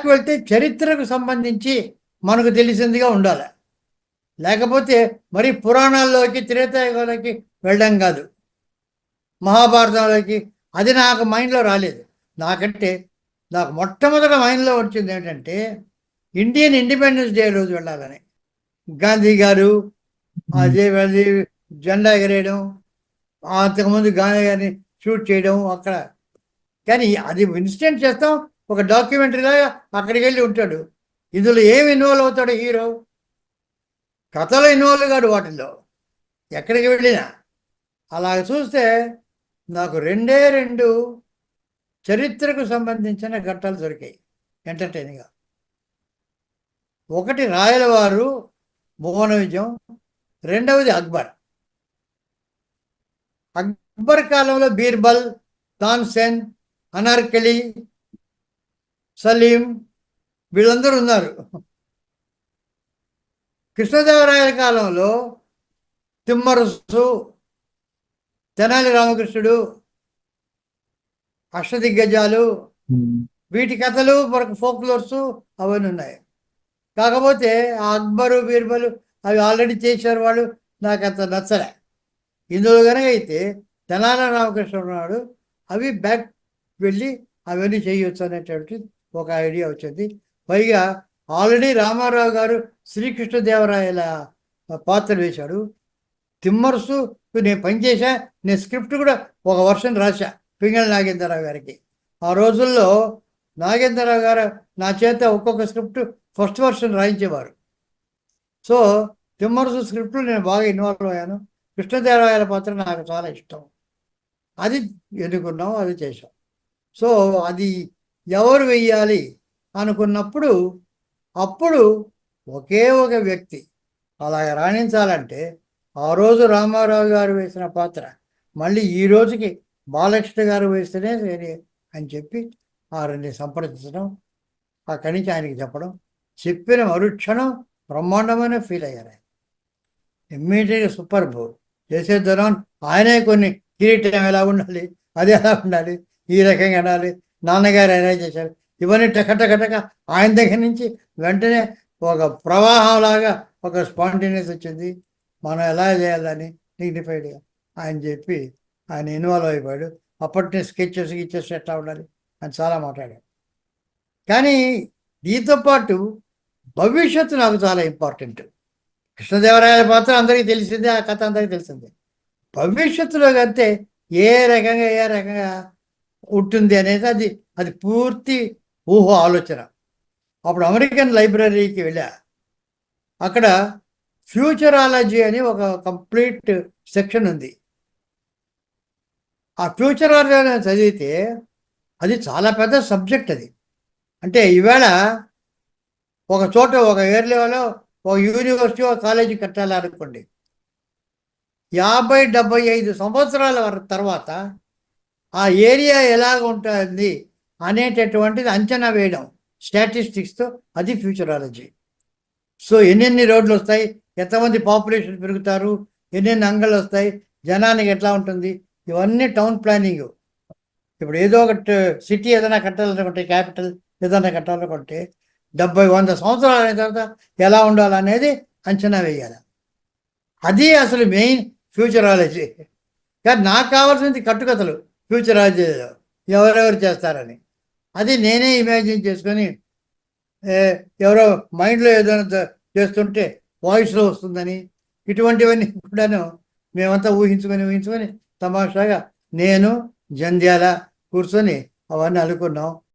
Back వెళ్తే చరిత్రకు సంబంధించి మనకు తెలిసిందిగా ఉండాలి. లేకపోతే మరి పురాణాల్లోకి త్రేతాయుగంలోకి వెళ్ళడం కాదు, మహాభారతంలోకి. అది నాకు మైండ్లో రాలేదు. నాకు మొట్టమొదట మైండ్లో వచ్చింది ఏంటంటే ఇండియన్ ఇండిపెండెన్స్ డే రోజు వెళ్ళాలని. గాంధీ గారు అదే అది జెండా ఎగరేయడం, అంతకుముందు గాంధీ గారిని షూట్ చేయడం అక్కడ. కానీ అది ఇన్సిడెంట్ చేస్తాం, ఒక డాక్యుమెంటరీలాగా అక్కడికి వెళ్ళి ఉంటాడు. ఇందులో ఏమి ఇన్వాల్వ్ అవుతాడు హీరో? కథలో ఇన్వాల్వ్ కాడు వాటిల్లో, ఎక్కడికి వెళ్ళినా. అలా చూస్తే నాకు రెండు చరిత్రకు సంబంధించిన ఘట్టాలు దొరికాయి ఎంటర్టైనింగ్గా. ఒకటి రాయలవారు భువన విజయం, రెండవది అక్బర్. అక్బర్ కాలంలో బీర్బల్, తాన్సేన్, అనార్కలి, సలీం వీళ్ళందరూ ఉన్నారు. కృష్ణదేవరాయల కాలంలో తిమ్మరుసు, తెనాలి రామకృష్ణుడు, అష్టదిగ్గజాలు, వీటి కథలు మనకు ఫోక్లోర్స్ అవన్నీ ఉన్నాయి. కాకపోతే ఆ అక్బరు బీర్బలు అవి ఆల్రెడీ చేశారు వాళ్ళు, నాకు అంత నచ్చలే. ఇందులో కనుక అయితే తెనాలి రామకృష్ణ ఉన్నాడు, అవి బ్యాక్ వెళ్ళి అవన్నీ చేయొచ్చు అనేటువంటి ఒక ఐడియా వచ్చింది. పైగా ఆల్రెడీ రామారావు గారు శ్రీకృష్ణదేవరాయల పాత్ర వేశాడు. తిమ్మరుసు నేను పనిచేసా, నేను స్క్రిప్ట్ కూడా ఒక వర్షన్ రాశా పింగళ నాగేంద్రరావు గారికి. ఆ రోజుల్లో నాగేంద్రరావు గారు నా చేత ఒక్కొక్క స్క్రిప్ట్ ఫస్ట్ వర్షన్ రాయించేవారు. సో తిమ్మరుసు స్క్రిప్ట్లో నేను బాగా ఇన్వాల్వ్ అయ్యాను. కృష్ణదేవరాయల పాత్ర నాకు చాలా ఇష్టం, అది ఎన్నుకున్నాం, అది చేశాం. సో అది ఎవరు వెయ్యాలి అనుకున్నప్పుడు అప్పుడు ఒకే ఒక వ్యక్తి అలాగ రాణించాలంటే ఆ రోజు రామారావు గారు వేసిన పాత్ర మళ్ళీ ఈ రోజుకి బాలకృష్ణ గారు వేస్తేనే సరే అని చెప్పి వారిని సంప్రదించడం, అక్కడి నుంచి ఆయనకి చెప్పడం, చెప్పిన మరుక్షణం బ్రహ్మాండమైన ఫీల్ అయ్యారు. ఇమ్మీడియట్గా సూపర్ బోల్ చేసేద్దాం. ఆయనే కొన్ని కిరీటం ఎలా ఉండాలి, అది ఎలా ఉండాలి, ఈ రకంగా ఉండాలి, నాన్నగారు ఎలా చేశారు, ఇవన్నీ టకటకటక ఆయన దగ్గర నుంచి వెంటనే ఒక ప్రవాహంలాగా ఒక స్పాంటేనియస్ వచ్చింది. మనం ఎలా చేయాలని డిగ్నిఫైడ్గా ఆయన చెప్పి ఆయన ఇన్వాల్వ్ అయిపోయాడు. అప్పటి స్కెచెస్ గిచ్చెస్ ఎట్లా ఉండాలి అని చాలా మాట్లాడాడు. కానీ దీంతో పాటు భవిష్యత్తు నాకు చాలా ఇంపార్టెంట్. కృష్ణదేవరాయల పాత్ర అందరికీ తెలిసిందే, ఆ కథ అందరికీ తెలిసిందే. భవిష్యత్తులో కంటే ఏ రకంగా ఉంటుంది అనేది అది పూర్తి ఊహ ఆలోచన. అప్పుడు అమెరికన్ లైబ్రరీకి వెళ్ళా. అక్కడ ఫ్యూచరాలజీ అని ఒక కంప్లీట్ సెక్షన్ ఉంది. ఆ ఫ్యూచరాలజీ చదివితే అది చాలా పెద్ద సబ్జెక్ట్. అది అంటే ఈవేళ ఒక చోట ఒక ఏరియాలో ఒక యూనివర్సిటీ ఒక కాలేజీ కట్టాలనుకోండి, 50-75 సంవత్సరాల తర్వాత ఆ ఏరియా ఎలాగ ఉంటుంది అనేటటువంటిది అంచనా వేయడం స్టాటిస్టిక్స్తో, అది ఫ్యూచరాలజీ. సో ఎన్నెన్ని రోడ్లు వస్తాయి, ఎంతమంది పాపులేషన్ పెరుగుతారు, ఎన్నెన్ని అంగళ్ళు వస్తాయి, జనానికి ఎట్లా ఉంటుంది, ఇవన్నీ టౌన్ ప్లానింగ్. ఇప్పుడు ఏదో ఒకటి సిటీ ఏదైనా కట్టాలనుకుంటే, క్యాపిటల్ ఏదైనా కట్టాలనుకుంటే 70-100 సంవత్సరాలు అయిన తర్వాత ఎలా ఉండాలనేది అంచనా వేయాలి. అది అసలు మెయిన్ ఫ్యూచరాలజీ. కానీ నాకు కావాల్సింది కట్టుకథలు ఫ్యూచరాలజీలో ఎవరెవరు చేస్తారని. అది నేనే ఇమాజిన్ చేసుకొని ఎవరో మైండ్లో ఏదైనా చేస్తుంటే వాయిస్లో వస్తుందని, ఇటువంటివన్నీ కూడాను మేమంతా ఊహించుకొని తమాషాగా నేను జంధ్యాల కూర్చొని అవన్నీ అనుకున్నాం.